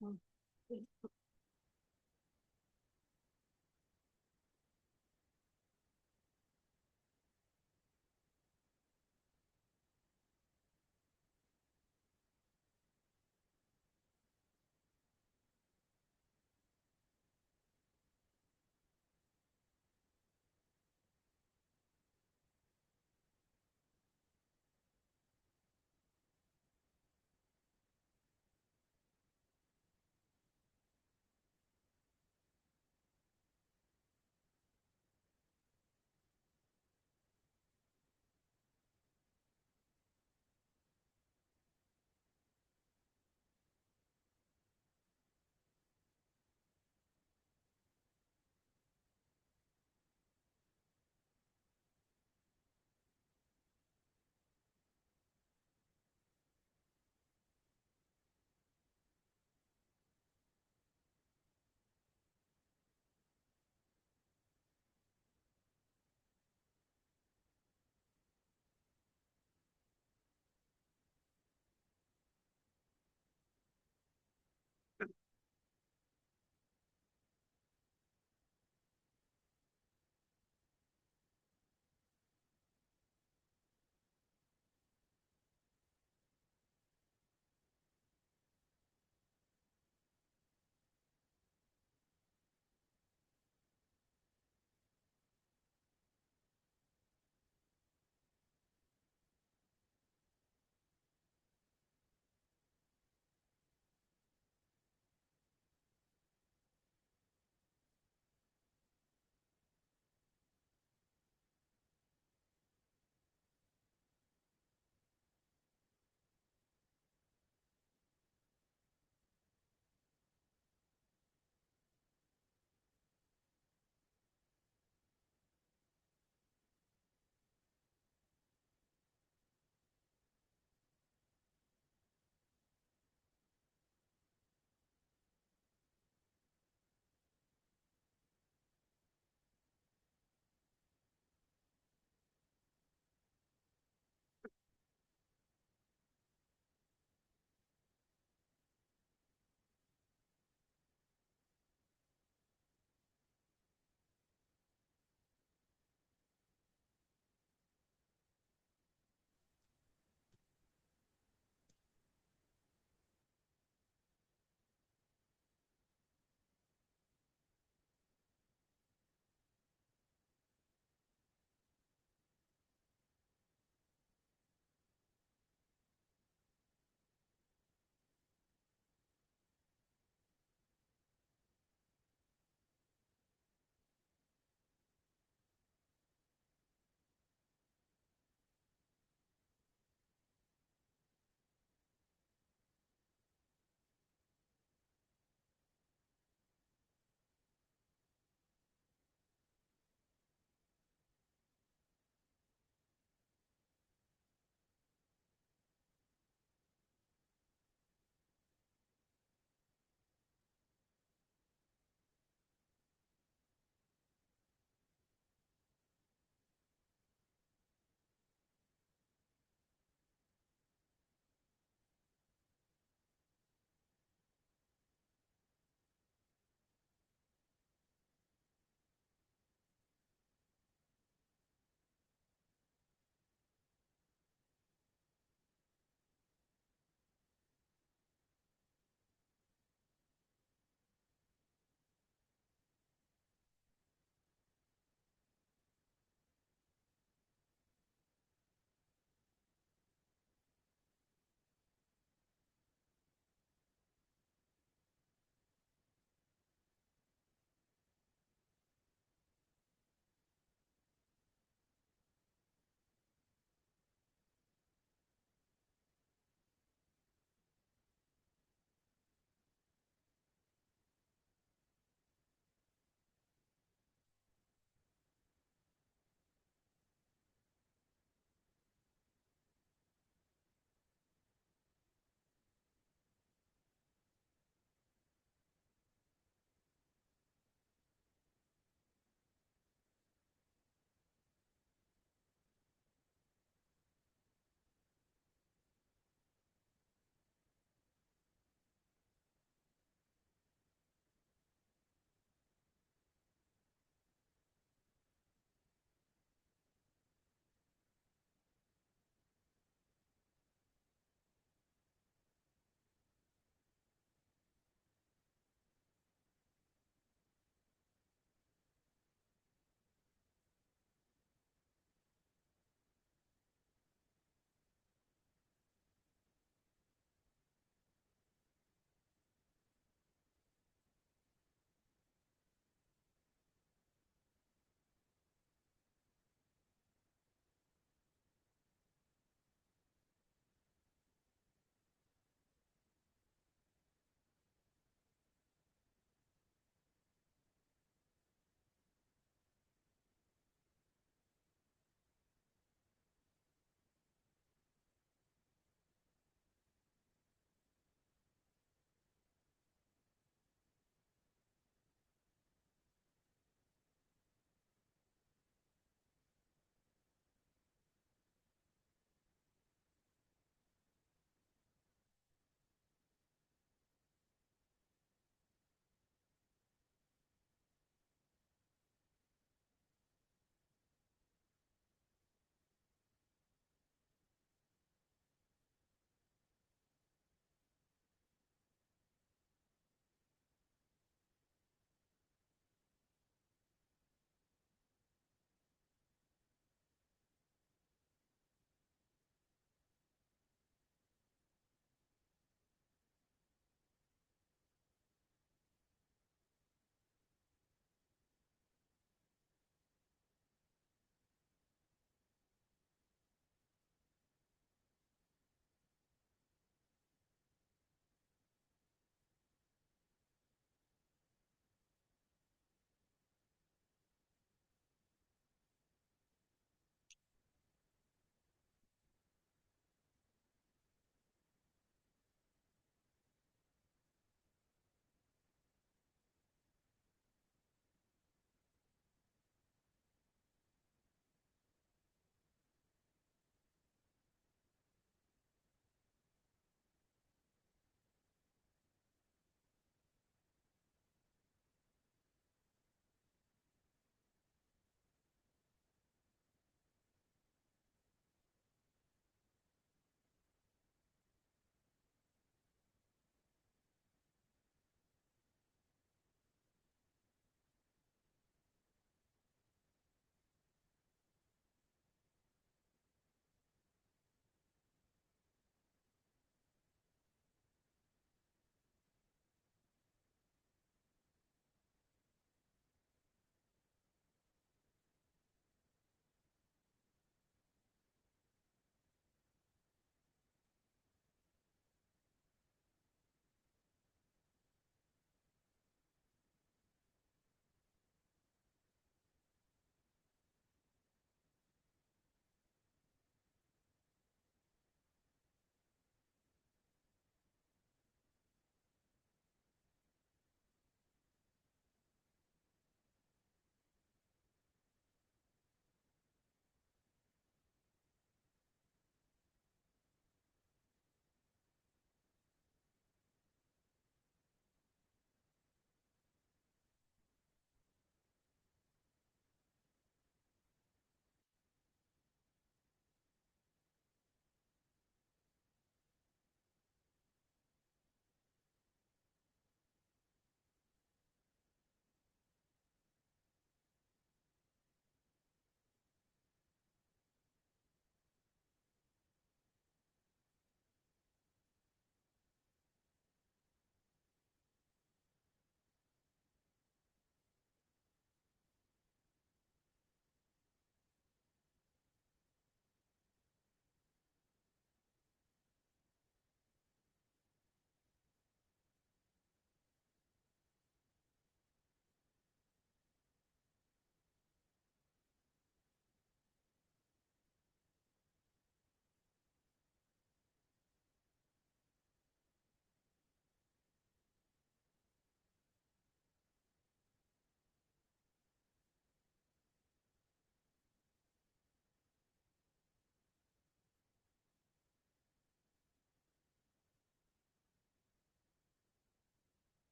Hmm.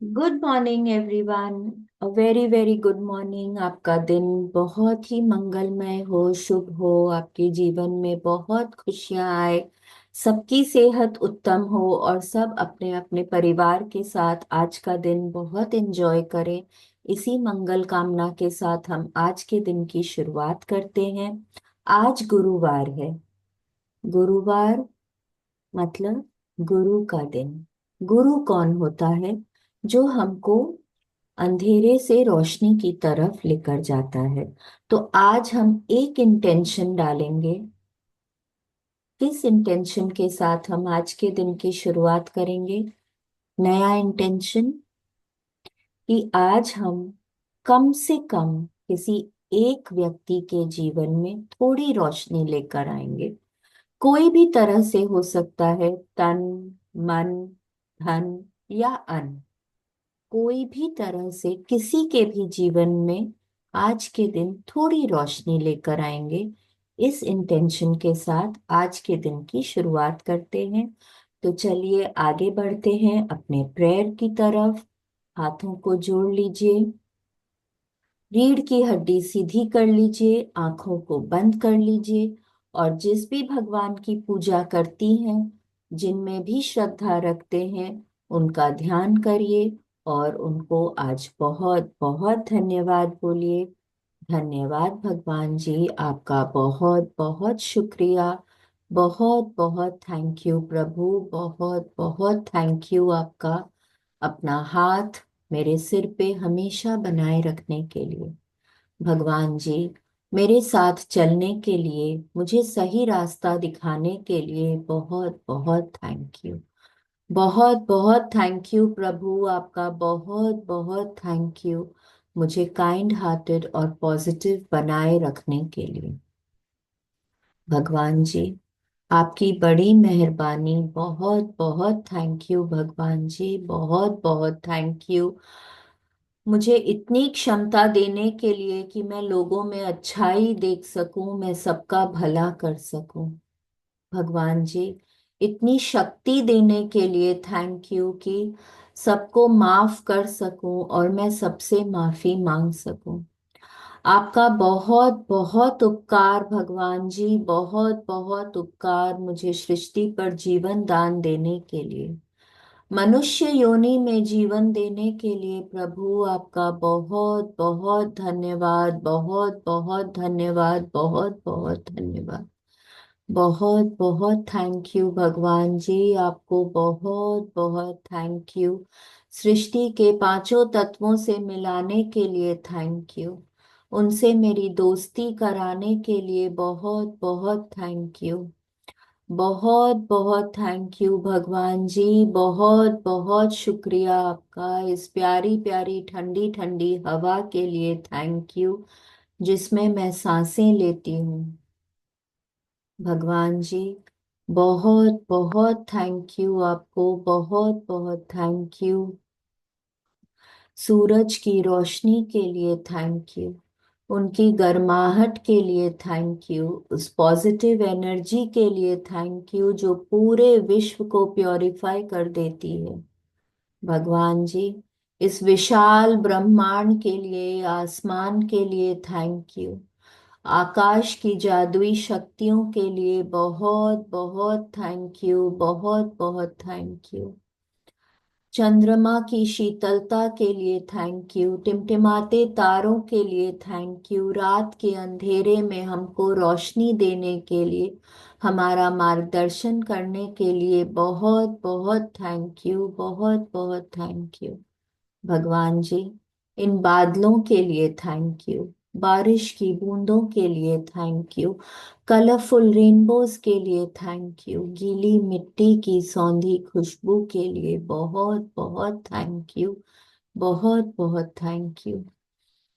Good morning everyone. A very very good morning. आपका दिन बहुत ही मंगलमय हो, शुभ हो, आपके जीवन में बहुत खुशियां आए, सबकी सेहत उत्तम हो और सब अपने अपने परिवार के साथ आज का दिन बहुत एंजॉय करें। इसी मंगल कामना के साथ हम आज के दिन की शुरुआत करते हैं। आज गुरुवार है। गुरुवार मतलब गुरु का दिन। गुरु कौन होता है? जो हमको अंधेरे से रोशनी की तरफ लेकर जाता है। तो आज हम एक इंटेंशन डालेंगे। किस इंटेंशन के साथ हम आज के दिन की शुरुआत करेंगे? नया इंटेंशन कि आज हम कम से कम किसी एक व्यक्ति के जीवन में थोड़ी रोशनी लेकर आएंगे। कोई भी तरह से हो सकता है, तन, मन, धन या अन्न। कोई भी तरह से किसी के भी जीवन में आज के दिन थोड़ी रोशनी लेकर आएंगे। इस इंटेंशन के साथ आज के दिन की शुरुआत करते हैं। तो चलिए आगे बढ़ते हैं अपने प्रेयर की तरफ। हाथों को जोड़ लीजिए, रीढ़ की हड्डी सीधी कर लीजिए, आंखों को बंद कर लीजिए और जिस भी भगवान की पूजा करती हैं, जिनमें भी श्रद्धा रखते हैं, उनका ध्यान करिए और उनको आज बहुत बहुत धन्यवाद बोलिए। धन्यवाद भगवान जी, आपका बहुत बहुत शुक्रिया। बहुत बहुत थैंक यू प्रभु, बहुत बहुत थैंक यू आपका। अपना हाथ मेरे सिर पे हमेशा बनाए रखने के लिए। भगवान जी, मेरे साथ चलने के लिए, मुझे सही रास्ता दिखाने के लिए बहुत बहुत थैंक यू। बहुत बहुत थैंक यू प्रभु, आपका बहुत बहुत थैंक यू। मुझे काइंड हार्टेड और पॉजिटिव बनाए रखने के लिए। भगवान जी, आपकी बड़ी मेहरबानी, बहुत बहुत थैंक यू भगवान जी, बहुत बहुत थैंक यू। मुझे इतनी क्षमता देने के लिए कि मैं लोगों में अच्छाई देख सकूं, मैं सबका भला कर सकूं। भगवान जी, इतनी शक्ति देने के लिए थैंक यू कि सबको माफ कर सकूं और मैं सबसे माफी मांग सकूं। आपका बहुत बहुत उपकार भगवान जी, बहुत बहुत उपकार मुझे सृष्टि पर जीवन दान देने के लिए, मनुष्य योनि में जीवन देने के लिए। प्रभु आपका बहुत बहुत धन्यवाद, बहुत बहुत धन्यवाद, बहुत बहुत धन्यवाद। बहुत बहुत थैंक यू भगवान जी, आपको बहुत बहुत थैंक यू। सृष्टि के पांचों तत्वों से मिलाने के लिए थैंक यू। उनसे मेरी दोस्ती कराने के लिए बहुत बहुत थैंक यू। बहुत बहुत थैंक यू भगवान जी, बहुत बहुत शुक्रिया आपका। इस प्यारी प्यारी ठंडी ठंडी हवा के लिए थैंक यू, जिसमें मैं सांसें लेती हूँ। भगवान जी, बहुत बहुत थैंक यू आपको, बहुत बहुत थैंक यू। सूरज की रोशनी के लिए थैंक यू, उनकी गर्माहट के लिए थैंक यू, उस पॉजिटिव एनर्जी के लिए थैंक यू जो पूरे विश्व को प्योरीफाई कर देती है। भगवान जी, इस विशाल ब्रह्मांड के लिए, आसमान के लिए थैंक यू। आकाश की जादुई शक्तियों के लिए बहुत बहुत थैंक यू, बहुत बहुत थैंक यू। चंद्रमा की शीतलता के लिए थैंक यू, टिमटिमाते तारों के लिए थैंक यू, रात के अंधेरे में हमको रोशनी देने के लिए, हमारा मार्गदर्शन करने के लिए बहुत बहुत थैंक यू, बहुत बहुत थैंक यू। भगवान जी, इन बादलों के लिए थैंक यू, बारिश की बूंदों के लिए थैंक यू, कलरफुल रेनबोज के लिए थैंक यू, गीली मिट्टी की सौंधी खुशबू के लिए बहुत बहुत थैंक यू, बहुत बहुत थैंक यू।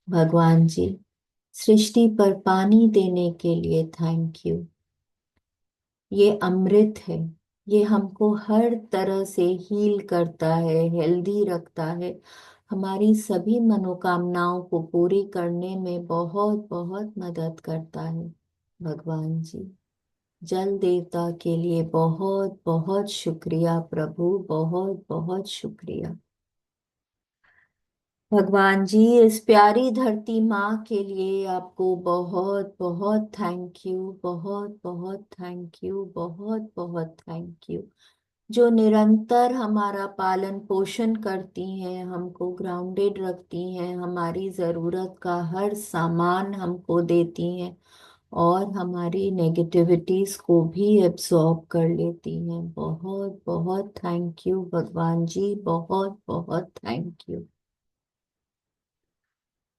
भगवान जी, सृष्टि पर पानी देने के लिए थैंक यू। ये अमृत है, ये हमको हर तरह से हील करता है, हेल्दी रखता है, हमारी सभी मनोकामनाओं को पूरी करने में बहुत बहुत मदद करता है। भगवान जी, जल देवता के लिए बहुत बहुत शुक्रिया प्रभु, बहुत बहुत शुक्रिया। भगवान जी, इस प्यारी धरती माँ के लिए आपको बहुत बहुत थैंक यू, बहुत बहुत थैंक यू, बहुत बहुत थैंक यू, जो निरंतर हमारा पालन पोषण करती हैं, हमको ग्राउंडेड रखती हैं, हमारी ज़रूरत का हर सामान हमको देती हैं और हमारी नेगेटिविटीज को भी एब्जॉर्ब कर लेती हैं। बहुत बहुत थैंक यू भगवान जी, बहुत बहुत थैंक यू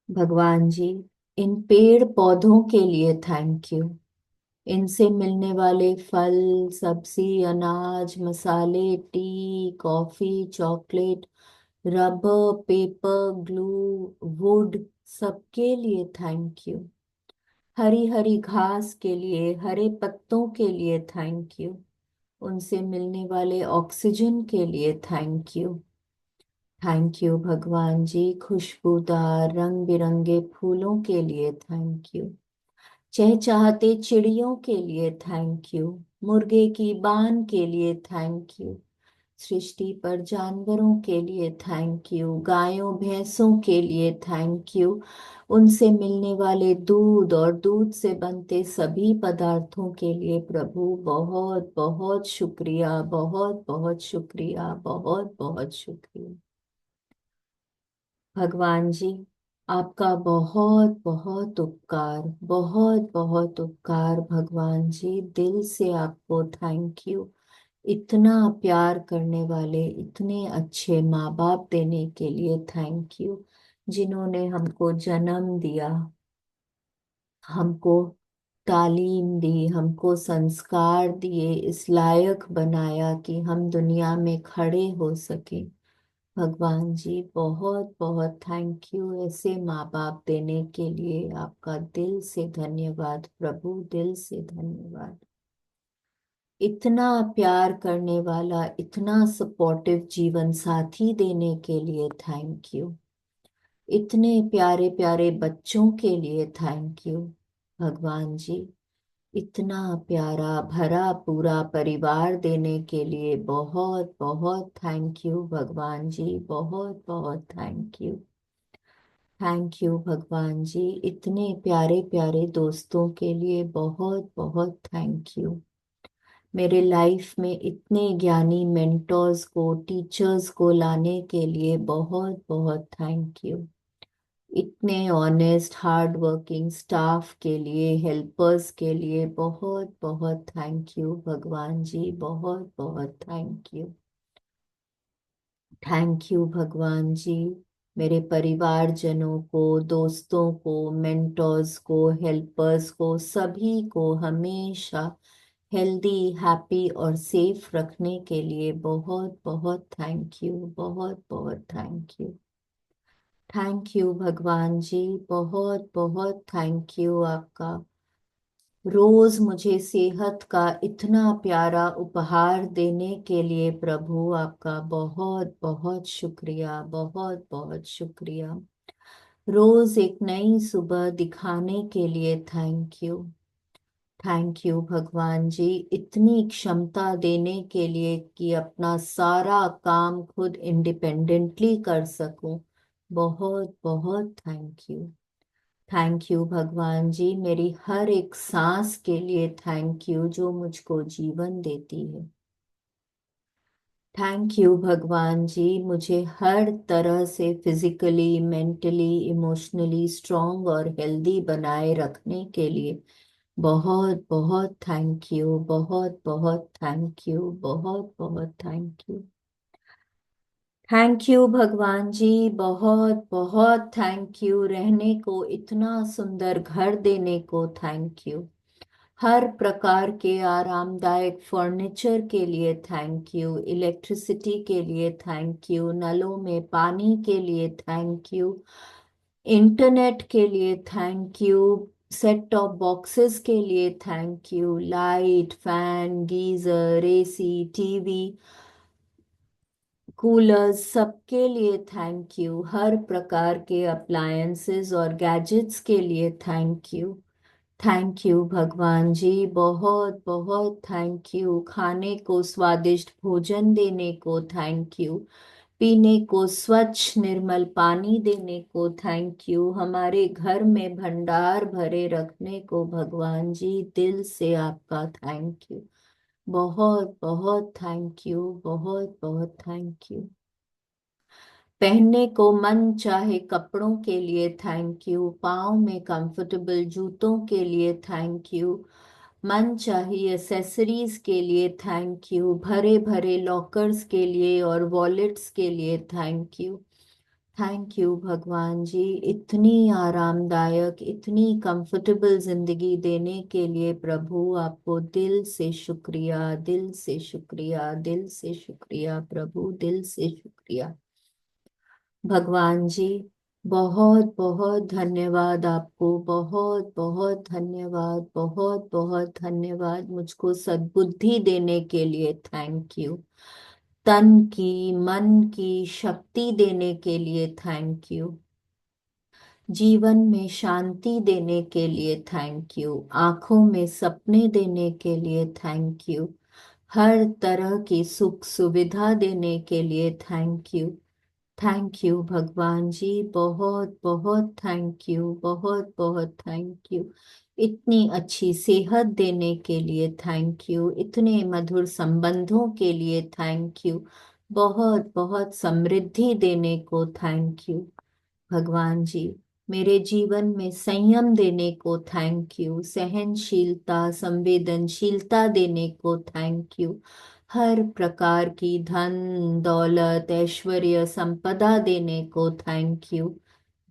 भगवान जी। इन पेड़ पौधों के लिए थैंक यू। इनसे मिलने वाले फल, सब्जी, अनाज, मसाले, T, coffee, chocolate, rubber, paper, glue, would, सबके लिए थैंक यू। हरी हरी घास के लिए, हरे पत्तों के लिए थैंक यू। उनसे मिलने वाले ऑक्सीजन के लिए थैंक यू। थैंक यू भगवान जी। खुशबूदार रंग बिरंगे फूलों के लिए थैंक यू। चहचहाते चिड़ियों के लिए थैंक यू। मुर्गे की बान के लिए थैंक यू। सृष्टि पर जानवरों के लिए थैंक यू। गायों भैंसों के लिए थैंक यू। उनसे मिलने वाले दूध और दूध से बनते सभी पदार्थों के लिए प्रभु बहुत बहुत शुक्रिया, बहुत बहुत शुक्रिया, बहुत बहुत शुक्रिया भगवान जी। आपका बहुत बहुत उपकार, बहुत बहुत उपकार भगवान जी। दिल से आपको थैंक यू। इतना प्यार करने वाले इतने अच्छे माँ बाप देने के लिए थैंक यू, जिन्होंने हमको जन्म दिया, हमको तालीम दी, हमको संस्कार दिए, इस लायक बनाया कि हम दुनिया में खड़े हो सके। भगवान जी बहुत बहुत थैंक यू ऐसे माँ बाप देने के लिए। आपका दिल से धन्यवाद प्रभु, दिल से धन्यवाद। इतना प्यार करने वाला, इतना सपोर्टिव जीवन साथी देने के लिए थैंक यू। इतने प्यारे प्यारे बच्चों के लिए थैंक यू भगवान जी। इतना प्यारा भरा पूरा परिवार देने के लिए बहुत बहुत थैंक यू भगवान जी, बहुत बहुत थैंक यू। थैंक यू भगवान जी। इतने प्यारे प्यारे दोस्तों के लिए बहुत बहुत थैंक यू। मेरे लाइफ में इतने ज्ञानी मेंटर्स को, टीचर्स को लाने के लिए बहुत बहुत थैंक यू। इतने ऑनेस्ट हार्ड वर्किंग स्टाफ के लिए, हेल्पर्स के लिए बहुत बहुत थैंक यू भगवान जी, बहुत बहुत थैंक यू। थैंक यू भगवान जी। मेरे परिवारजनों को, दोस्तों को, मेंटर्स को, हेल्पर्स को, सभी को हमेशा हेल्दी, हैप्पी और सेफ रखने के लिए बहुत बहुत थैंक यू, बहुत बहुत थैंक यू। थैंक यू भगवान जी, बहुत बहुत थैंक यू आपका। रोज मुझे सेहत का इतना प्यारा उपहार देने के लिए प्रभु आपका बहुत बहुत शुक्रिया, बहुत बहुत शुक्रिया। रोज एक नई सुबह दिखाने के लिए थैंक यू। थैंक यू भगवान जी। इतनी क्षमता देने के लिए कि अपना सारा काम खुद इंडिपेंडेंटली कर सकूं। बहुत बहुत थैंक यू। थैंक यू भगवान जी। मेरी हर एक सांस के लिए थैंक यू, जो मुझको जीवन देती है। थैंक यू भगवान जी, मुझे हर तरह से फिजिकली, मेंटली, इमोशनली स्ट्रांग और हेल्दी बनाए रखने के लिए बहुत बहुत थैंक यू, बहुत बहुत थैंक यू, बहुत बहुत थैंक यू। थैंक यू भगवान जी, बहुत बहुत थैंक यू। रहने को इतना सुंदर घर देने को थैंक यू। हर प्रकार के आरामदायक फर्नीचर के लिए थैंक यू। इलेक्ट्रिसिटी के लिए थैंक यू। नलों में पानी के लिए थैंक यू। इंटरनेट के लिए thank you. Set top boxes के लिए thank you. Light, fan, geyser, AC, TV, coolers, सबके लिए थैंक यू। हर प्रकार के अप्लायंसेस और गैजेट्स के लिए थैंक यू। थैंक यू भगवान जी, बहुत बहुत थैंक यू। खाने को स्वादिष्ट भोजन देने को थैंक यू। पीने को स्वच्छ निर्मल पानी देने को थैंक यू, हमारे घर में भंडार भरे रखने को भगवान जी दिल से आपका थैंक यू, बहुत बहुत थैंक यू, बहुत बहुत थैंक यू। पहनने को मन चाहे कपड़ों के लिए थैंक यू, पाँव में कंफर्टेबल जूतों के लिए थैंक यू, मन चाहे एसेसरीज के लिए थैंक यू, भरे भरे लॉकर्स के लिए और वॉलेट्स के लिए थैंक यू। थैंक यू भगवान जी, इतनी आरामदायक इतनी कंफर्टेबल जिंदगी देने के लिए प्रभु आपको दिल से शुक्रिया, दिल से शुक्रिया, दिल से शुक्रिया प्रभु, दिल से शुक्रिया भगवान जी। बहुत बहुत धन्यवाद आपको, बहुत बहुत धन्यवाद, बहुत बहुत धन्यवाद मुझको सद्बुद्धि देने के लिए थैंक यू, तन की मन की शक्ति देने के लिए थैंक यू, जीवन में शांति देने के लिए थैंक यू, आंखों में सपने देने के लिए थैंक यू, हर तरह की सुख सुविधा देने के लिए थैंक यू। थैंक यू भगवान जी, बहुत बहुत थैंक यू, बहुत बहुत थैंक यू। इतनी अच्छी सेहत देने के लिए थैंक यू, इतने मधुर संबंधों के लिए थैंक यू, बहुत बहुत समृद्धि देने को थैंक यू भगवान जी। मेरे जीवन में संयम देने को थैंक यू, सहनशीलता संवेदनशीलता देने को थैंक यू, हर प्रकार की धन दौलत ऐश्वर्य संपदा देने को थैंक यू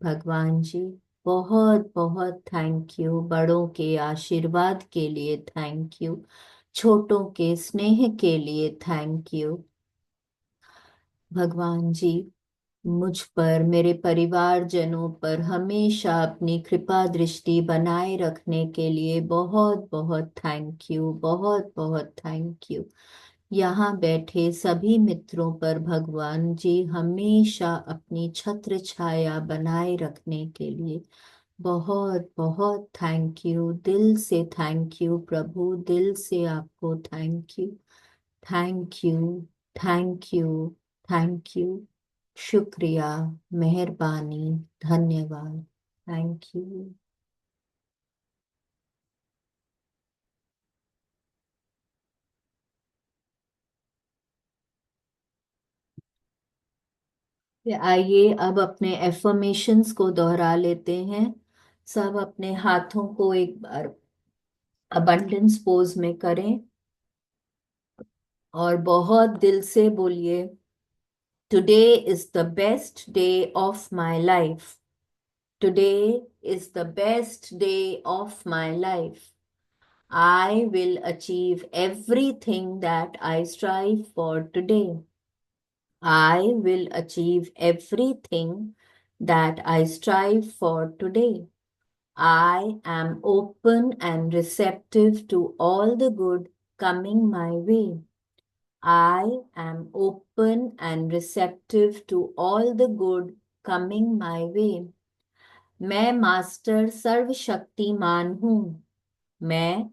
भगवान जी। बहुत बहुत थैंक यू, बड़ों के आशीर्वाद के लिए थैंक यू, छोटों के स्नेह के लिए थैंक यू भगवान जी। मुझ पर मेरे परिवारजनों पर हमेशा अपनी कृपा दृष्टि बनाए रखने के लिए बहुत बहुत थैंक यू, बहुत बहुत थैंक यू। यहाँ बैठे सभी मित्रों पर भगवान जी हमेशा अपनी छत्र छाया बनाए रखने के लिए बहुत बहुत थैंक यू, दिल से थैंक यू प्रभु, दिल से आपको thank you, thank you, thank you, thank you, शुक्रिया, मेहरबानी, धन्यवाद, थैंक यू। आइए अब अपने एफर्मेशंस को दोहरा लेते हैं। सब अपने हाथों को एक बार अबंडेंस पोज में करें और बहुत दिल से बोलिए, today is the best day of my life, today is the best day of my life, I will achieve everything that I strive for today. I will achieve everything that I strive for today. I am open and receptive to all the good coming my way. I am open and receptive to all the good coming my way. मैं master सर्वशक्तिमान हूँ, मैं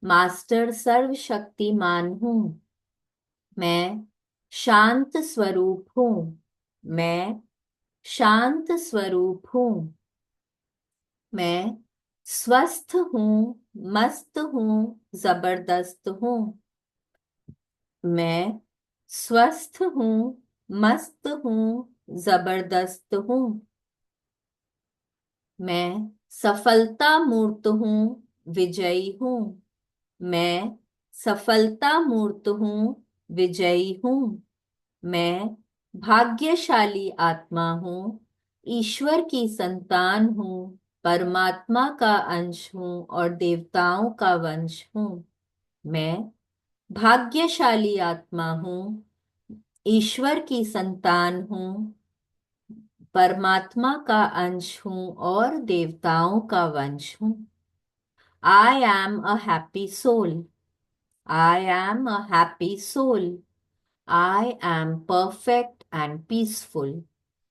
master सर्वशक्तिमान हूँ, मैं शांत स्वरूप हूँ, मैं शांत स्वरूप हूँ, मैं स्वस्थ हूँ, मस्त हूँ, जबरदस्त हूँ, मैं स्वस्थ हूँ, मस्त हूँ, जबरदस्त हूँ, मैं सफलता मूर्त हूँ, विजयी हूँ, मैं सफलता मूर्त हूँ, विजयी हूँ, मैं भाग्यशाली आत्मा हूँ, ईश्वर की संतान हूँ, परमात्मा का अंश हूँ और देवताओं का वंश हूँ। मैं भाग्यशाली आत्मा हूँ, ईश्वर की संतान हूँ, परमात्मा का अंश हूँ और देवताओं का वंश हूँ। I am a happy soul. I am a happy soul. I am perfect and peaceful.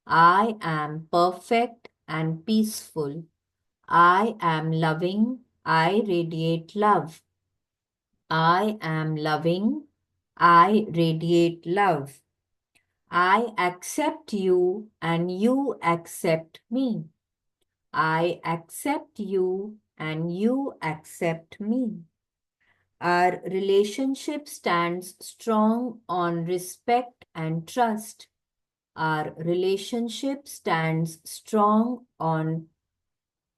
I am perfect and peaceful. I am loving. I radiate love. I am loving. I radiate love. I accept you and you accept me. I accept you and you accept me. Our relationship stands strong on respect and trust. Our relationship stands strong on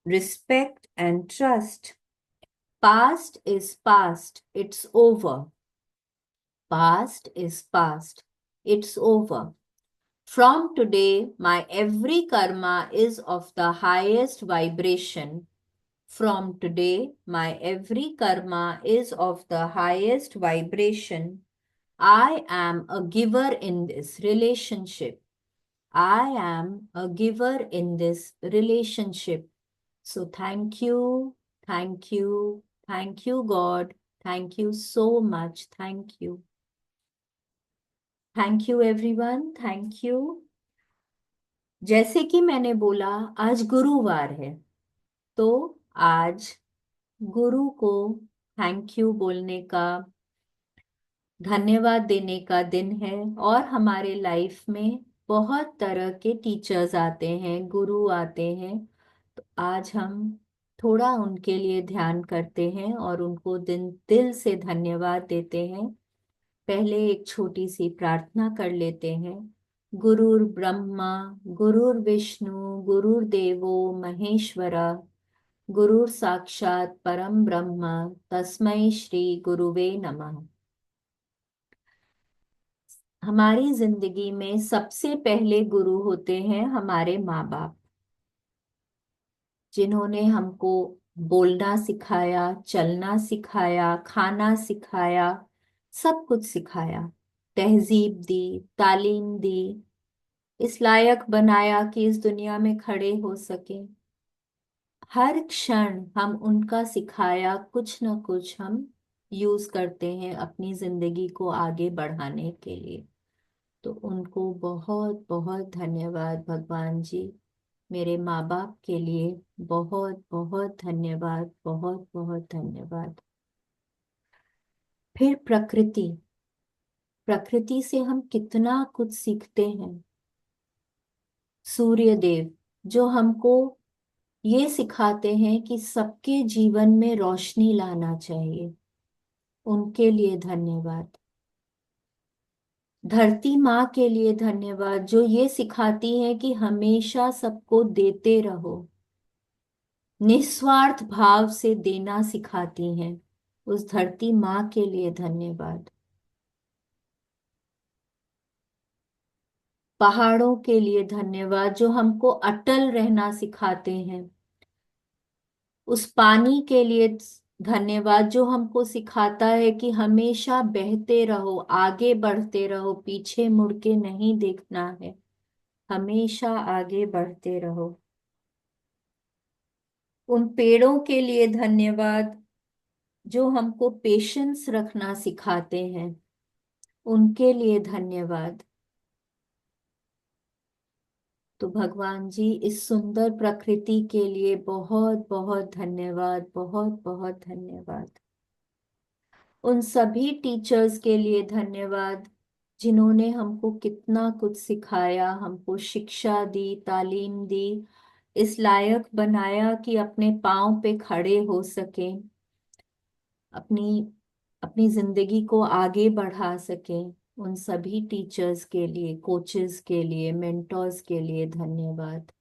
respect and trust. Past is past, it's over. Past is past, it's over. From today, my every karma is of the highest vibration. From today, my every karma is of the highest vibration. I am a giver in this relationship. I am a giver in this relationship. So thank you, thank you, God. Thank you so much. Thank you. Thank you everyone, thank you. जैसे कि मैंने बोला, आज गुरुवार है, तो आज गुरु को थैंक यू बोलने का, धन्यवाद देने का दिन है। और हमारे लाइफ में बहुत तरह के टीचर्स आते हैं, गुरु आते हैं, तो आज हम थोड़ा उनके लिए ध्यान करते हैं और उनको दिल से धन्यवाद देते हैं। पहले एक छोटी सी प्रार्थना कर लेते हैं। गुरुर् ब्रह्मा गुरुर्विष्णु गुरुर्देवो महेश्वरा, गुरुर साक्षात परम ब्रह्म, तस्मै श्री गुरुवे नमः। हमारी जिंदगी में सबसे पहले गुरु होते हैं हमारे माँ बाप, जिन्होंने हमको बोलना सिखाया, चलना सिखाया, खाना सिखाया, सब कुछ सिखाया, तहजीब दी, तालीम दी, इस लायक बनाया कि इस दुनिया में खड़े हो सके। हर क्षण हम उनका सिखाया कुछ ना कुछ हम यूज करते हैं अपनी जिंदगी को आगे बढ़ाने के लिए। तो उनको बहुत बहुत धन्यवाद भगवान जी। मेरे माँ बाप के लिए बहुत बहुत धन्यवाद, बहुत बहुत धन्यवाद। फिर प्रकृति, प्रकृति से हम कितना कुछ सीखते हैं। सूर्य देव, जो हमको ये सिखाते हैं कि सबके जीवन में रोशनी लाना चाहिए, उनके लिए धन्यवाद। धरती माँ के लिए धन्यवाद, जो ये सिखाती है कि हमेशा सबको देते रहो, निस्वार्थ भाव से देना सिखाती हैं। उस धरती माँ के लिए धन्यवाद। पहाड़ों के लिए धन्यवाद, जो हमको अटल रहना सिखाते हैं। उस पानी के लिए धन्यवाद, जो हमको सिखाता है कि हमेशा बहते रहो, आगे बढ़ते रहो, पीछे मुड़ के नहीं देखना है, हमेशा आगे बढ़ते रहो। उन पेड़ों के लिए धन्यवाद, जो हमको पेशेंस रखना सिखाते हैं, उनके लिए धन्यवाद। तो भगवान जी, इस सुंदर प्रकृति के लिए बहुत बहुत धन्यवाद, बहुत बहुत धन्यवाद। उन सभी टीचर्स के लिए धन्यवाद, जिन्होंने हमको कितना कुछ सिखाया, हमको शिक्षा दी, तालीम दी, इस लायक बनाया कि अपने पाँव पे खड़े हो सके, अपनी अपनी जिंदगी को आगे बढ़ा सके। उन सभी टीचर्स के लिए, कोचेस के लिए, मेंटर्स के लिए धन्यवाद।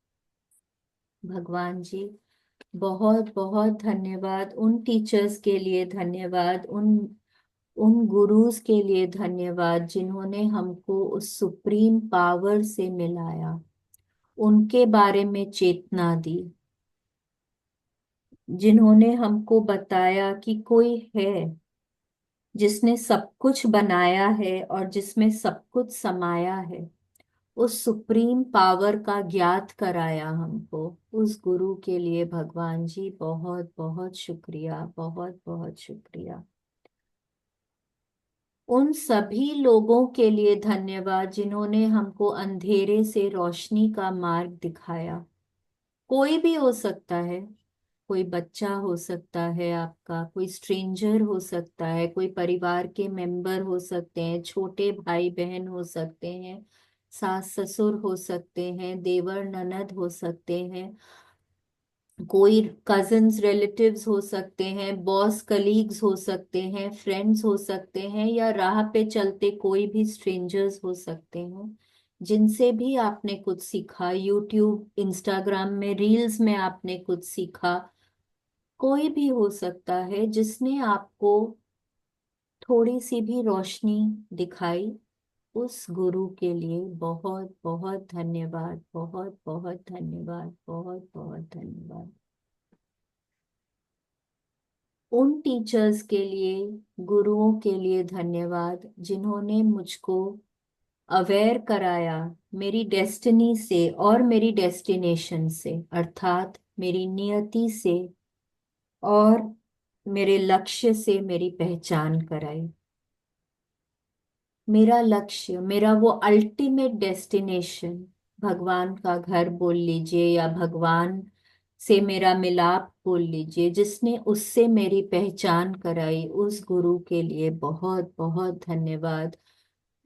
भगवान जी, बहुत बहुत धन्यवाद। उन टीचर्स के लिए धन्यवाद, उन उन गुरुज के लिए धन्यवाद, जिन्होंने हमको उस सुप्रीम पावर से मिलाया, उनके बारे में चेतना दी, जिन्होंने हमको बताया कि कोई है जिसने सब कुछ बनाया है और जिसमें सब कुछ समाया है। उस सुप्रीम पावर का ज्ञात कराया हमको। उस गुरु के लिए भगवान जी बहुत बहुत शुक्रिया, बहुत बहुत शुक्रिया। उन सभी लोगों के लिए धन्यवाद, जिन्होंने हमको अंधेरे से रोशनी का मार्ग दिखाया। कोई भी हो सकता है, कोई बच्चा हो सकता है आपका, कोई स्ट्रेंजर हो सकता है, कोई परिवार के मेंबर हो सकते हैं, छोटे भाई बहन हो सकते हैं। सास ससुर हो सकते हैं, देवर ननद हो सकते हैं, कोई कजिन्स रिलेटिव्स हो सकते हैं, बॉस कलीग्स हो सकते हैं, फ्रेंड्स हो सकते हैं, या राह पे चलते कोई भी स्ट्रेंजर्स हो सकते हैं, जिनसे भी आपने कुछ सीखा, यूट्यूब इंस्टाग्राम में रील्स में आपने कुछ सीखा। कोई भी हो सकता है जिसने आपको थोड़ी सी भी रोशनी दिखाई। उस गुरु के लिए बहुत बहुत धन्यवाद, बहुत बहुत धन्यवाद, बहुत बहुत धन्यवाद। उन टीचर्स के लिए, गुरुओं के लिए धन्यवाद जिन्होंने मुझको अवेयर कराया मेरी डेस्टिनी से और मेरी डेस्टिनेशन से, अर्थात मेरी नियति से और मेरे लक्ष्य से मेरी पहचान कराई। मेरा लक्ष्य, मेरा वो अल्टीमेट डेस्टिनेशन, भगवान का घर बोल लीजिए या भगवान से मेरा मिलाप बोल लीजिए, जिसने उससे मेरी पहचान कराई, उस गुरु के लिए बहुत बहुत धन्यवाद।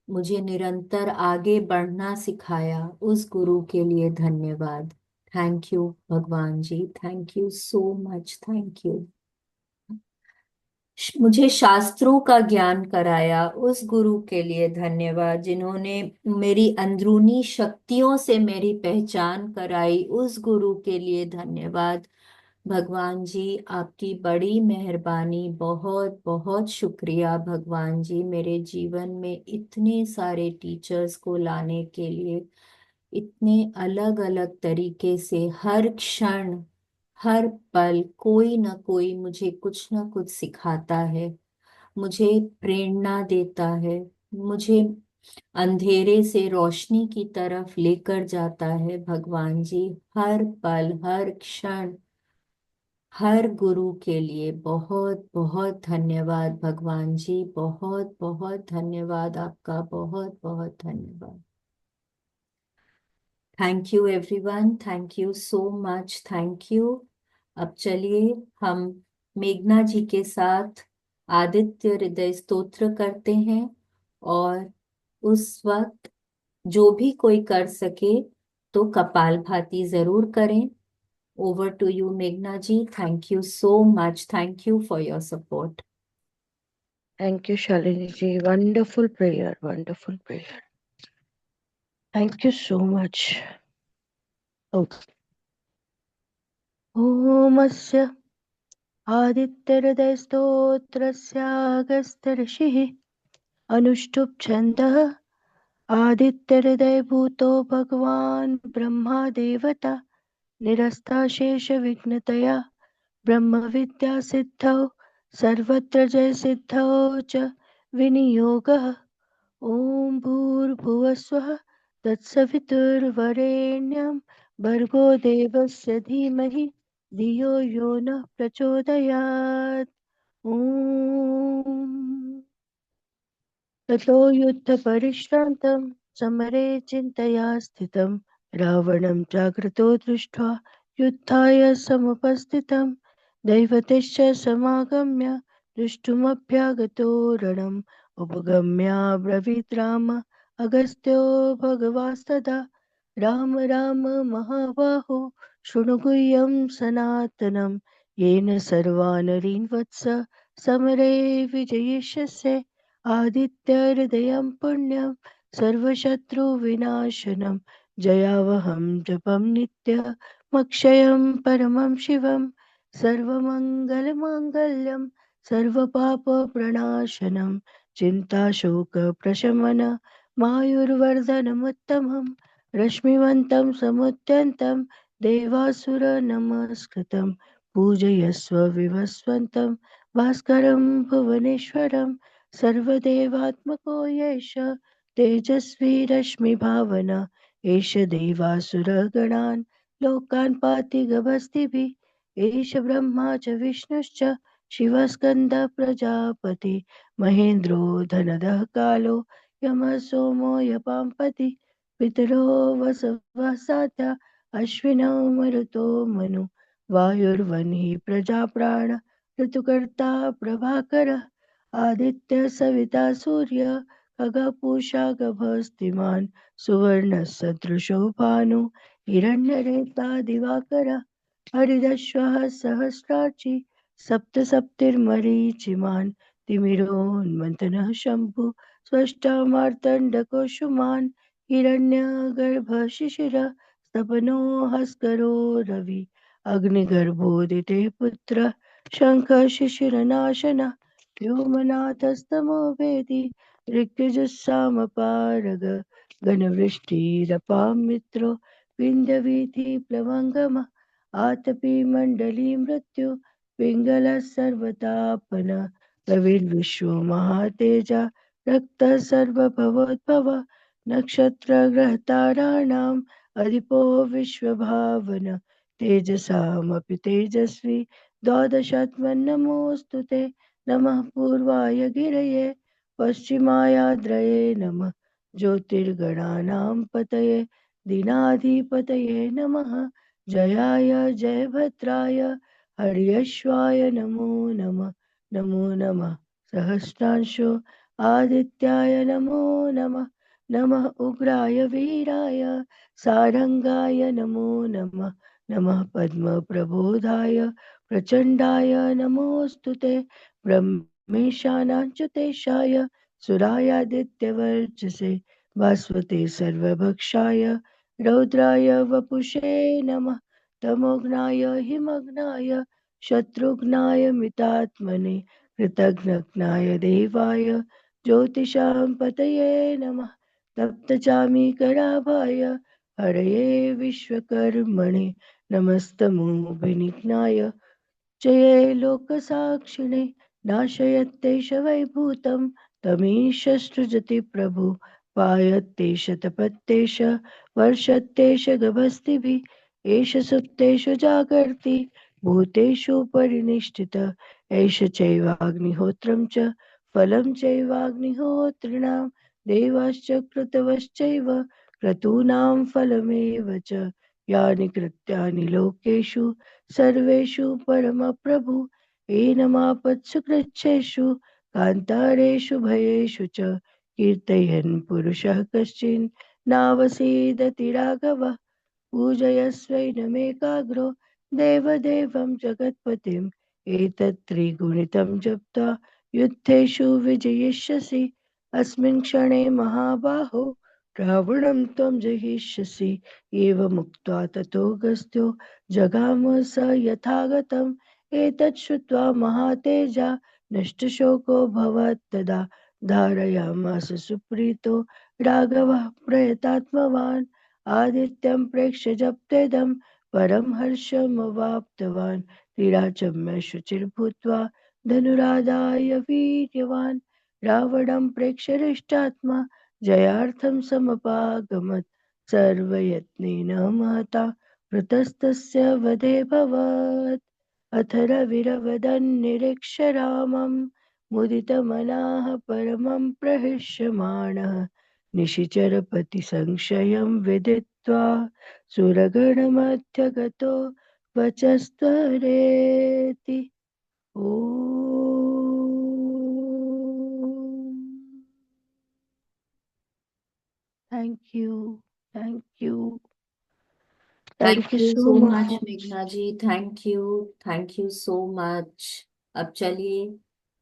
मुझे निरंतर आगे बढ़ना सिखाया, उस गुरु के लिए धन्यवाद। थैंक यू भगवान जी, thank you so much, thank you. मुझे शास्त्रों का ज्ञान कराया, उस गुरु के लिए धन्यवाद जिन्होंने मेरी अंदरूनी शक्तियों से मेरी पहचान कराई, उस गुरु के लिए धन्यवाद। भगवान जी आपकी बड़ी मेहरबानी, बहुत बहुत शुक्रिया भगवान जी, मेरे जीवन में इतने सारे टीचर्स को लाने के लिए, इतने अलग अलग तरीके से हर क्षण हर पल कोई ना कोई मुझे कुछ ना कुछ सिखाता है, मुझे प्रेरणा देता है, मुझे अंधेरे से रोशनी की तरफ लेकर जाता है। भगवान जी हर पल हर क्षण हर गुरु के लिए बहुत बहुत धन्यवाद भगवान जी, बहुत बहुत धन्यवाद आपका, बहुत बहुत धन्यवाद। Thank you everyone, thank you so much, thank you. अब चलिए हम मेघना जी के साथ आदित्य हृदय स्तोत्र करते हैं, और उस वक्त जो भी कोई कर सके तो कपालभाति जरूर करें। ओवर टू यू मेघना ji, thank you so much, thank you for your support. Thank you, Shalini ji. Wonderful prayer, wonderful prayer. Thank you so much. Okay. ओमस्य आदित्यहृदयस्तोत्रस्यागस्त्यऋषिः अनुष्टुप् छन्दः आदित्यहृदयभूतो भगवान् ब्रह्मा देवता निरस्ताशेषविघ्नतया ब्रह्मविद्यासिद्धौ सर्वत्र जयसिद्धौ च विनियोगः। ॐ भूर्भुवस्वः तत्सवितुर्वरेण्यं भर्गो देवस्य धीमहि धियो यो नः प्रचोदयात्। ॐ ततो युद्धपरिश्रान्तं समरे चिन्तया स्थितं रावणं जाग्रतो दृष्ट्वा युद्धाय समुपस्थितं दैवतश्च समागम्य दृष्टुमभ्यागतो रणम् उपगम्याब्रवीद् राम अगस्त्यो भगवास्तदा राम राम महाबाहो शृणु गुह्यं सनातनं येन सर्वानरीन् वत्स समरे विजयिष्यसि आदित्यहृदयं पुण्यं सर्वशत्रुविनाशनं जयावहं जपं नित्यमक्षयं परमं शिवं सर्वमङ्गलमाङ्गल्यं सर्वपापप्रणाशनं चिन्ताशोकप्रशमन मायुर्वर्धनमुत्तमं रश्मिवन्तं समुद्यन्तं देवासुरनमस्कृतं पूजयस्व विवस्वन्तं भास्करं भुवनेश्वरं सर्वदेवात्मको येष तेजस्वी रश्मिभावना एष देवासुरगणान् लोकान् पाति गभस्तिभिः एष ब्रह्मा च विष्णुश्च शिवस्कन्दः प्रजापति महेन्द्रो धनदः कालो यमः सोमो यपाम्पति पितरो वसवः साध्या अश्विनौ मरुतो मनु वायुर्वह्निः प्रजाप्राण ऋतुकर्ता प्रभाकरः आदित्य सविता सूर्य खगपूषागभस्तिमान् सुवर्णसदृशो भानु हिरण्यरेता दिवाकर हरिदश्वः सहस्रार्चि सप्तसप्तिर्मरीचिमान् तिमिरोन्मथनः शम्भु स्वष्टमार्तण्डकोशुमान् हिरण्यगर्भशिशिरः सपनो हस्करो रवि अग्निगर्भोदिते पुत्रः शङ्खः शिशिरनाशनः व्योमनाथस्तमो वेदी ऋक्यजुस्सामपारग घनवृष्टिरपां मित्रो विन्ध्यवीथिप्लवङ्गमः आतपी मण्डली मृत्यु पिङ्गलः सर्वतापन रविर्विश्वो महातेजा रक्तः सर्वभवोद्भव नक्षत्रग्रहताराणाम् अधिपो विश्वभावन तेजसामपि तेजस्वी द्वादशात्मन्नमोऽस्तु ते नमः पूर्वाय गिरये पश्चिमायाद्रये नमः ज्योतिर्गणानां पतये दीनाधिपतये नमः जयाय जयभद्राय हर्यश्वाय नमो नमः नमो नमः सहस्रांशो आदित्याय नमो नमः नमः उग्राय वीराय सारंगाय नमो नमः नमः पद्मप्रबोधाय प्रचण्डाय नमोऽस्तु ते ब्रह्मेशानाच्युतेशाय सुरायादित्यवर्चसे भास्वते सर्वभक्षाय रौद्राय वपुषे नमः तमोघ्नाय हिमग्नाय शत्रुघ्नाय मितात्मने कृतघ्नाय देवाय ज्योतिषां पतये नमः तप्तचामीकराभाय हरये विश्वकर्मणे नमस्तमो विनिघ्नाय जये लोकसाक्षिणे नाशयत्तेष वैभूतं तमीश सृजति प्रभु पायत्तेष तपत्तेष वर्षत्तेष गभस्तिभिः एष सुप्तेषु जागर्ति भूतेषु परिनिष्ठित एष चैवाग्निहोत्रं च फलं चैवाग्निहोत्रिणां देवाश्च कृतवश्चैव क्रतूनां फलमेव च यानि कृत्यानि लोकेषु सर्वेषु परमप्रभु एनमापत्सु कृच्छ्रेषु कान्तारेषु भयेषु च कीर्तयन् पुरुषः कश्चिन् नावसीदति राघवः पूजयस्वैनमेकाग्रो देवदेवं जगत्पतिम् एतत् त्रिगुणितं जप्त्वा युद्धेषु विजयिष्यसि अस्मिन् क्षणे महाबाहो रावणं त्वं जहिष्यसि एवमुक्त्वा ततो गस्त्यो जगाम स यथागतम् एतत् श्रुत्वा महातेजा नष्टशोको भवत्तदा धारयामास सुप्रीतो राघवः प्रयतात्मवान् आदित्यं प्रेक्ष्य जप्तेदं परं हर्षमवाप्तवान् क्रीडाचम्य शुचिर्भूत्वा धनुराधाय वीर्यवान् रावणं प्रेक्ष्य हृष्टात्मा जयार्थं समपागमत् सर्वयत्नेन महता वृतस्तस्य वधे भवत् अथ रविरवदन्निरीक्ष्य रामं मुदितमनाः परमं प्रहृष्यमाणः निशिचरपतिसंशयं विदित्वा सुरगणमध्यगतो वचस्त्वरेति ॐ thank you thank you thank thank you you so so much much मेघना ji, thank you so much. अब चलिए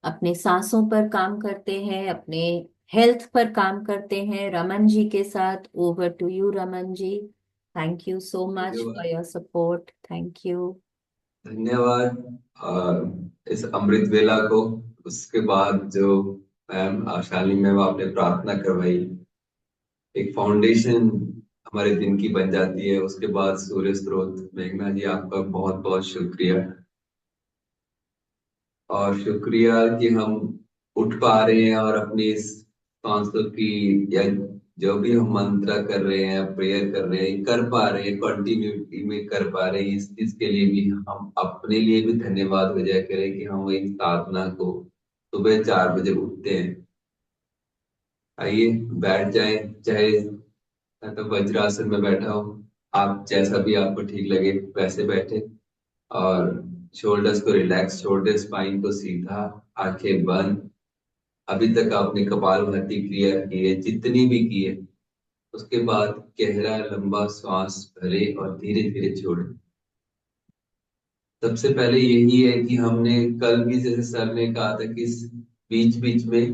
अपने सांसों पर काम करते हैं, अपने हेल्थ पर काम करते हैं रमन जी के साथ। Over to you Raman ji. Thank you so much for your support. Thank you. धन्यवाद। इस अमृत वेला को, उसके बाद जो मैम शालिनी मैम आपने प्रार्थना करवाई, एक फाउंडेशन हमारे दिन की बन जाती है। उसके बाद सूर्य स्रोत, मेघना जी आपका बहुत बहुत शुक्रिया। और शुक्रिया कि हम उठ पा रहे हैं और अपनी इस सांसों की, या जो भी हम मंत्र कर रहे हैं, प्रेयर कर रहे हैं, कर पा रहे हैं, कंटिन्यूटी में कर पा रहे हैं। इस चीज के लिए भी हम अपने लिए भी धन्यवाद हो जाया करें कि हम एक साधना को सुबह 4 बजे उठते हैं। आइए बैठ जाए, चाहे मैं तो वज्रासन में बैठा हूँ, आप जैसा भी आपको ठीक लगे वैसे बैठे। और शोल्डर्स को रिलैक्स, शोल्डर स्पाइन को सीधा, आंखें बंद। अभी तक आपने कपालभाति क्रिया की है, जितनी भी की है, उसके बाद गहरा लंबा श्वास भरे और धीरे धीरे छोड़े। सबसे पहले यही है कि हमने कल भी जैसे सर ने कहा था कि बीच बीच में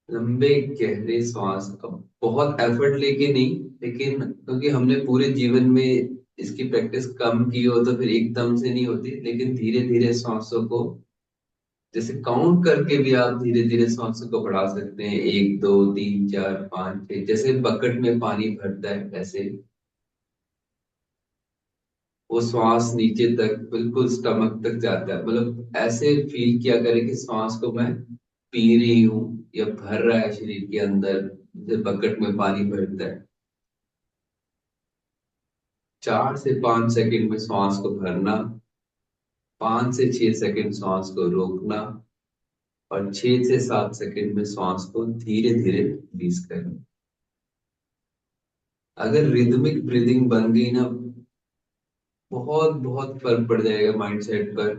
लंबे गहरे श्वास, अब बहुत एफर्ट लेके नहीं, लेकिन क्योंकि हमने पूरे जीवन में इसकी प्रैक्टिस कम की हो तो फिर एकदम से नहीं होती, लेकिन धीरे धीरे सांसों को जैसे काउंट करके भी आप धीरे धीरे सांसों को बढ़ा सकते हैं। एक दो तीन चार पाँच छह, जैसे बकेट में पानी भरता है वैसे वो श्वास नीचे तक बिल्कुल स्टमक तक जाता है। मतलब ऐसे फील किया करें कि श्वास को मैं पी रही हूँ या भर रहा है शरीर के अंदर, जैसे बकेट में पानी भरता है। 4 से 5 सेकंड में श्वास को भरना, 5 से 6 सेकंड श्वास को रोकना, और 6 से 7 सेकंड में श्वास को धीरे धीरे रिलीज करना। अगर रिदमिक ब्रीदिंग बन गई ना, बहुत बहुत फर्क पड़ जाएगा माइंडसेट पर।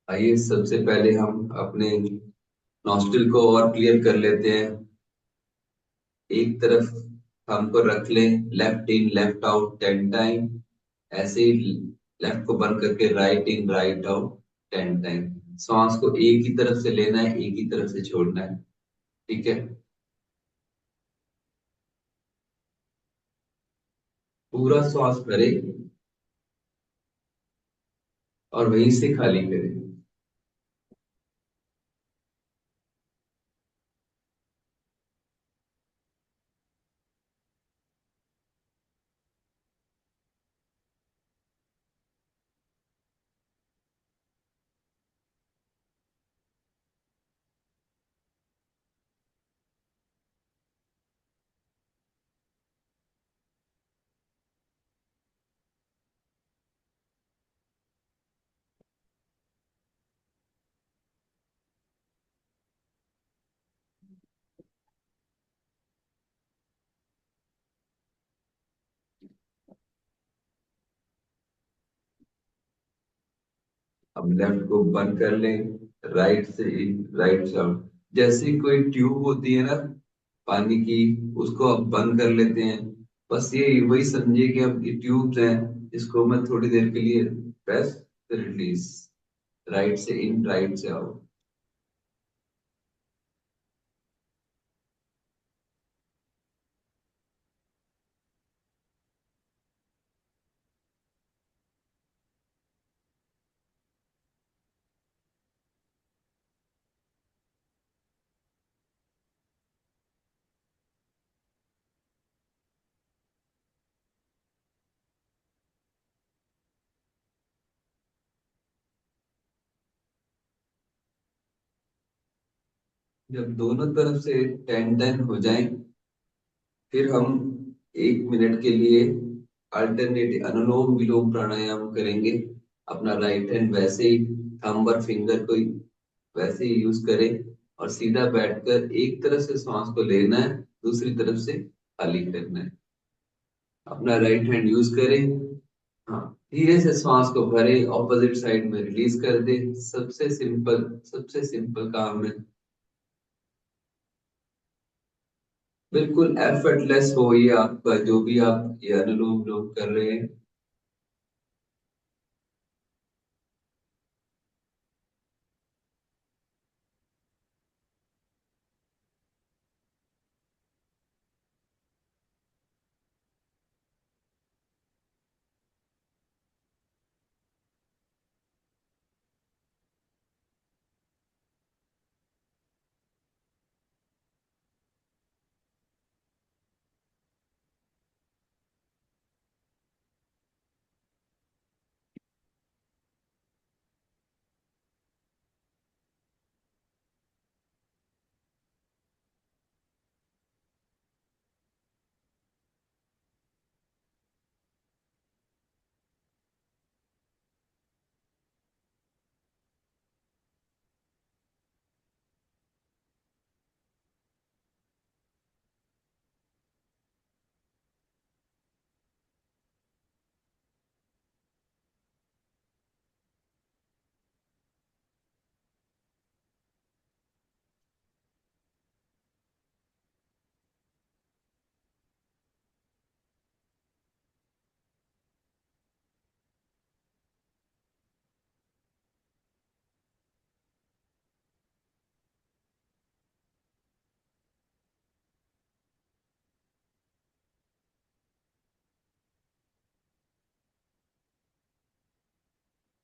आइए सबसे पहले हम अपने नॉस्ट्रिल को और क्लियर कर लेते हैं। एक तरफ हमको रख लें, left in left out 10 time. ऐसे ही लेफ्ट को बंद करके right in right out 10 time. श्वास को एक ही तरफ से लेना है, एक ही तरफ से छोड़ना है। ठीक है, पूरा श्वास भरे और वहीं से खाली करें। अब लेफ्ट को बंद कर लें, राइट से इन राइट से आउट। जैसे कोई ट्यूब होती है ना पानी की, उसको अब बंद कर लेते हैं। बस ये वही समझिए कि अब ये ट्यूब्स हैं, इसको मैं थोड़ी देर के लिए प्रेस फिर रिलीज, राइट से इन राइट से आउट। जब दोनों तरफ से 10 10 हो जाएं, फिर हम 1 मिनट के लिए अल्टरनेटिव अनुलोम विलोम प्राणायाम करेंगे। अपना राइट हैंड वैसे ही थंब और फिंगर को वैसे ही यूज करें, और सीधा बैठकर एक तरफ से सांस को लेना है, दूसरी तरफ से खाली करना है। अपना राइट हैंड यूज करें। हाँ, धीरे से श्वास को भरे, ऑपोजिट साइड में रिलीज कर दे। सबसे सिंपल काम है। बिल्कुल एफर्टलेस हो ये आपका जो भी आप ये अनुलोम विलोम कर रहे हैं।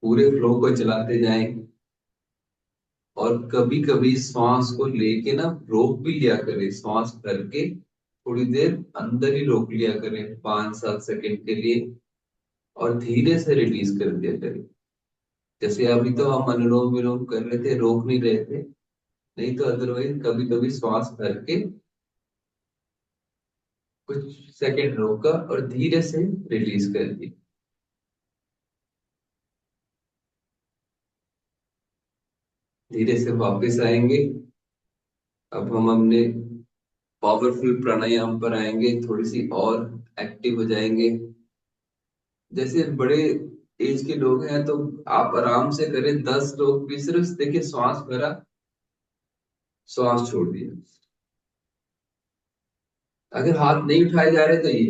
पूरे फ्लो को चलाते जाएं। और कभी कभी श्वास को लेके ना रोक भी लिया करें, श्वास भर के थोड़ी देर अंदर ही रोक लिया करें 5-7 सेकंड के लिए, और धीरे से रिलीज कर दिया करें। जैसे अभी तो हम अनुलोम विलोम कर रहे थे, रोक नहीं रहे थे, नहीं तो अदरवाइज कभी कभी श्वास भर के कुछ सेकंड रोका और धीरे से रिलीज कर दिया। धीरे से वापस आएंगे। अब हम अपने पावरफुल प्राणायाम पर आएंगे, थोड़ी सी और एक्टिव हो जाएंगे। जैसे बड़े एज के लोग हैं तो आप आराम से करें, 10 लोग भी सिर्फ देखिए, श्वास भरा, श्वास छोड़ दिया। अगर हाथ नहीं उठाए जा रहे तो ये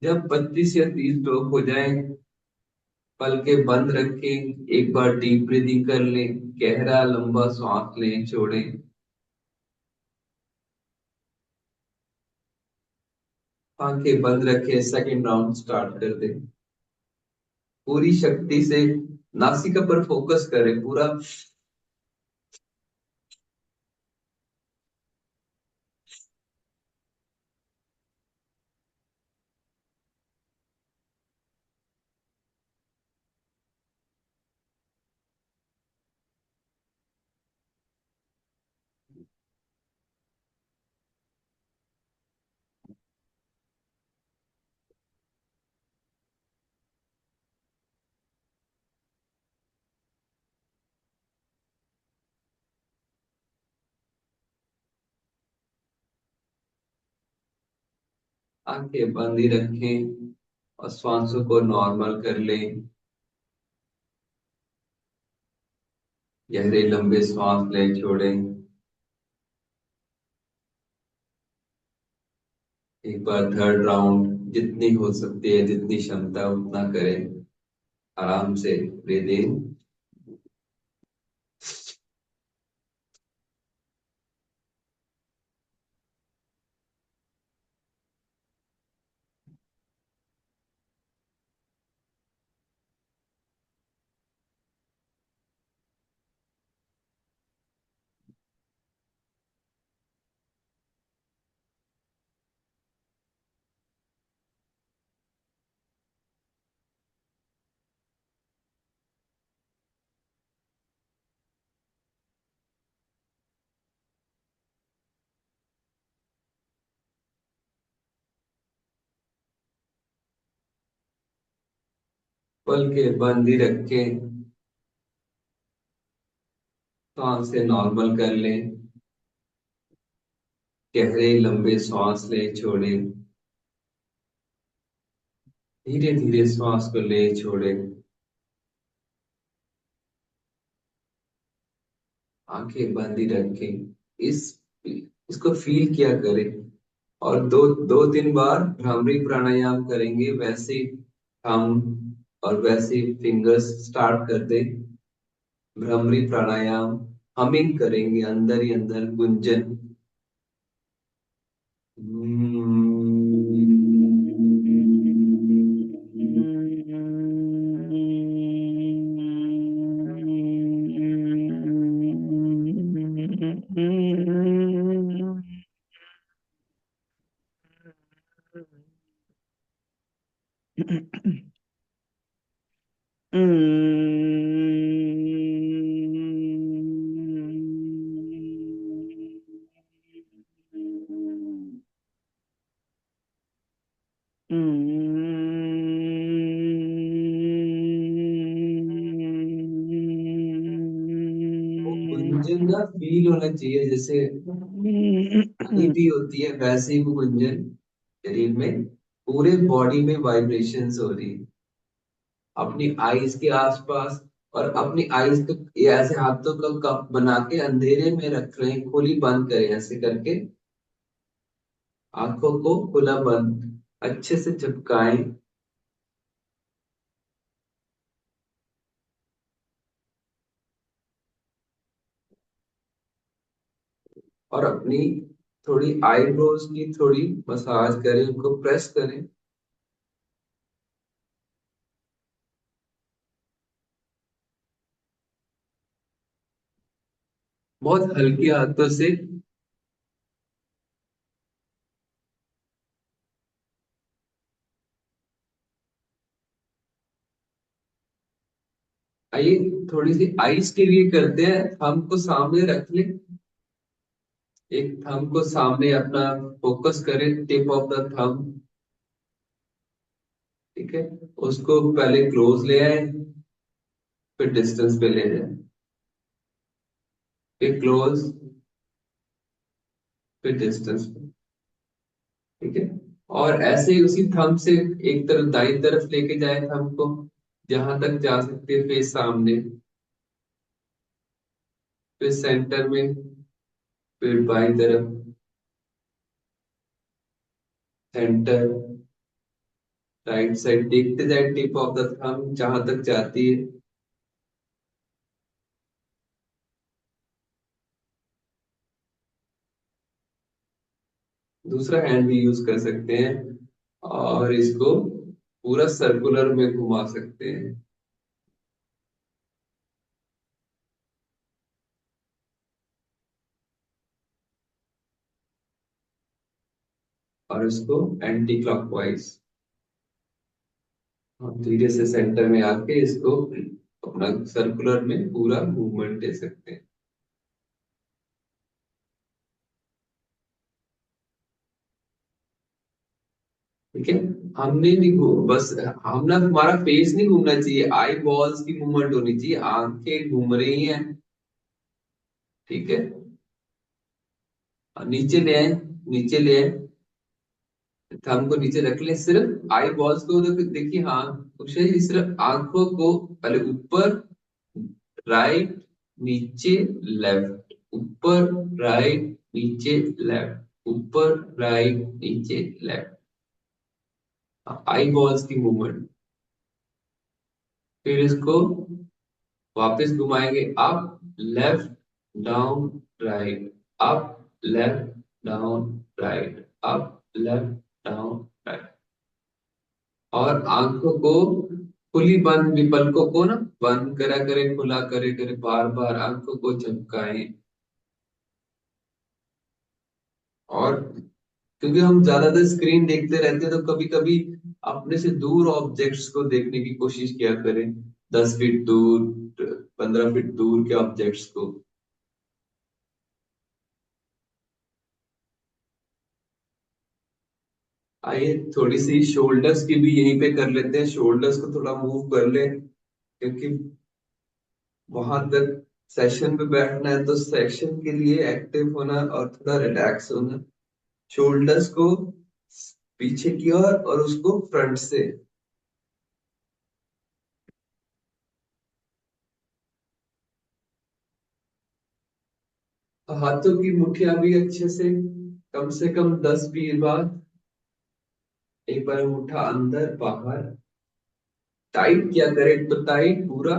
जब 25 या 30 लोग हो जाएं, पलकें बंद रखें, एक बार डीप ब्रीदिंग कर लें, गहरा लंबा सांस लें, छोड़ें, आंखें बंद रखें, सेकंड राउंड स्टार्ट कर दें। पूरी शक्ति से नासिका पर फोकस करें पूरा। आंखें बंद ही रखें और श्वासों को नॉर्मल कर लें। गहरे लंबे सांस लें, छोड़ें। एक बार थर्ड राउंड, जितनी हो सकती है, जितनी क्षमता उतना करें। आराम से ब्रीद इन, पलकें बंद ही रखें, सांस से नॉर्मल कर लें। गहरे लंबे सांस लें, छोड़ें। धीरे धीरे सांस को ले छोड़ें। आंखें बंद ही रखें। इस इसको फील किया करें। और दो दो तीन बार भ्रामरी प्राणायाम करेंगे, वैसे ही हम और वैसे ही फिंगर्स स्टार्ट कर दे। भ्रामरी प्राणायाम हमिंग करेंगे, अंदर ही अंदर गुंजन। गुंजन ना फील होना चाहिए, जैसे कहीं भी होती है वैसे ही वो गुंजन शरीर में, पूरे बॉडी में वाइब्रेशंस हो रही है, अपनी आईज के आसपास। और अपनी आईज को ये ऐसे हाथों का कप बना के अंधेरे में रख रहे हैं, खुली बंद करें ऐसे करके, आंखों को खुला बंद अच्छे से चिपकाएं। और अपनी थोड़ी आईब्रोज की थोड़ी मसाज करें, उनको प्रेस करें। बहुत हल्के हाथों से। आइए थोड़ी सी आइस के लिए करते हैं, थंब को सामने रख लें, एक थंब को सामने अपना फोकस करें, टिप ऑफ द थंब। ठीक है, उसको पहले क्लोज ले आए, फिर डिस्टेंस पे ले जाए, फिर क्लोज, फिर डिस्टेंस पे। ठीक है, और ऐसे ही उसी थंब से एक तरफ दाई तरफ लेके जाए थंब को, जहां तक जा सकते हैं फेस सामने, फिर सेंटर में, फिर बाई तरफ, सेंटर, राइट साइड, देखते जाए टिप ऑफ द थंब जहां तक जाती है। दूसरा हैंड भी यूज कर सकते हैं और इसको पूरा सर्कुलर में घुमा सकते हैं। और इसको एंटी क्लॉकवाइज धीरे से सेंटर में आके इसको अपना सर्कुलर में पूरा मूवमेंट दे सकते हैं। ठीक है, हमने नहीं बस हम ना, हमारा फेस नहीं घूमना चाहिए, आई बॉल्स की मूवमेंट होनी चाहिए, आंखें घूम रही हैं। ठीक है, और नीचे ले आए, नीचे ले आए, थंब को नीचे रख ले, सिर्फ आई बॉल्स को देखिए, हाँ उसे ही सिर्फ आंखों को पहले ऊपर, राइट, नीचे, लेफ्ट, ऊपर, राइट, नीचे, लेफ्ट, ऊपर, राइट, नीचे, लेफ्ट, आई बॉल्स की मूवमेंट। फिर इसको वापस घुमाएंगे, up, left, down, right, up, left, down, right, up, left, down, right. और आंखों को खुली बंद भी, पलकों को ना बंद करा करे, खुला करे करे, बार बार आंखों को झपकाएं। और क्योंकि हम ज्यादातर स्क्रीन देखते रहते हैं, तो कभी कभी अपने से दूर ऑब्जेक्ट्स को देखने की कोशिश किया करें, 10 फीट दूर, 15 फीट दूर के ऑब्जेक्ट्स को। आइए थोड़ी सी शोल्डर्स की भी यहीं पे कर लेते हैं, शोल्डर्स को थोड़ा मूव कर ले, क्योंकि वहां तक सेशन पे बैठना है, तो सेशन के लिए एक्टिव होना और थोड़ा रिलैक्स होना। शोल्डर्स को पीछे की ओर और उसको फ्रंट से। हाथों की मुठ्ठियां भी अच्छे से कम 10-20 बार, एक बार मुट्ठा अंदर बाहर, टाइट क्या करे, तो टाइट पूरा।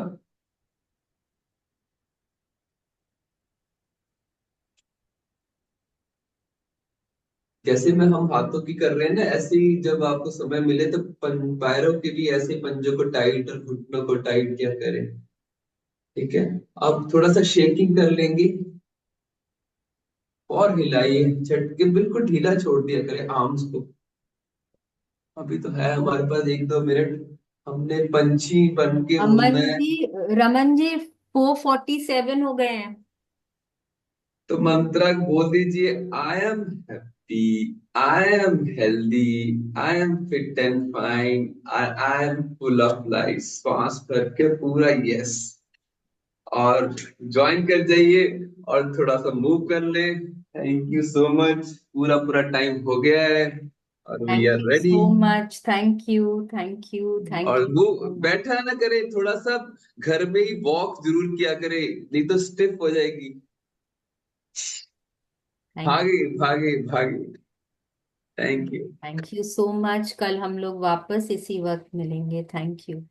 जैसे में हम हाथों की कर रहे हैं ना, ऐसे ही जब आपको समय मिले तो पैरों के भी ऐसे पंजों को टाइट और घुटनों को टाइट क्या करें। ठीक है, अब थोड़ा सा शेकिंग कर लेंगे, और हिलाइए, झटके बिल्कुल ढीला छोड़ दिया करें आर्म्स को। अभी तो है हमारे पास 1-2 मिनट, हमने पंछी बन के अमन उड़ना है। जी, रमन जी, 4:47 हो गए हैं। तो मंत्रा बोल दीजिए, I am happy, I am healthy, I am fit and fine, I am full of life, श्वास भर के पूरा यस। और ज्वाइन कर जाइए और थोड़ा सा मूव कर ले। Thank you so much. पूरा पूरा टाइम हो गया है और we thank are you ready. So much. Thank you, thank you, thank और यू वो सो मच। बैठा ना करे, थोड़ा सा घर में ही वॉक जरूर किया करे, नहीं तो स्टिफ हो जाएगी। थैंक भागे भागे भागे। Thank you. Thank you so much. कल हम लोग वापस इसी वक्त मिलेंगे। Thank you.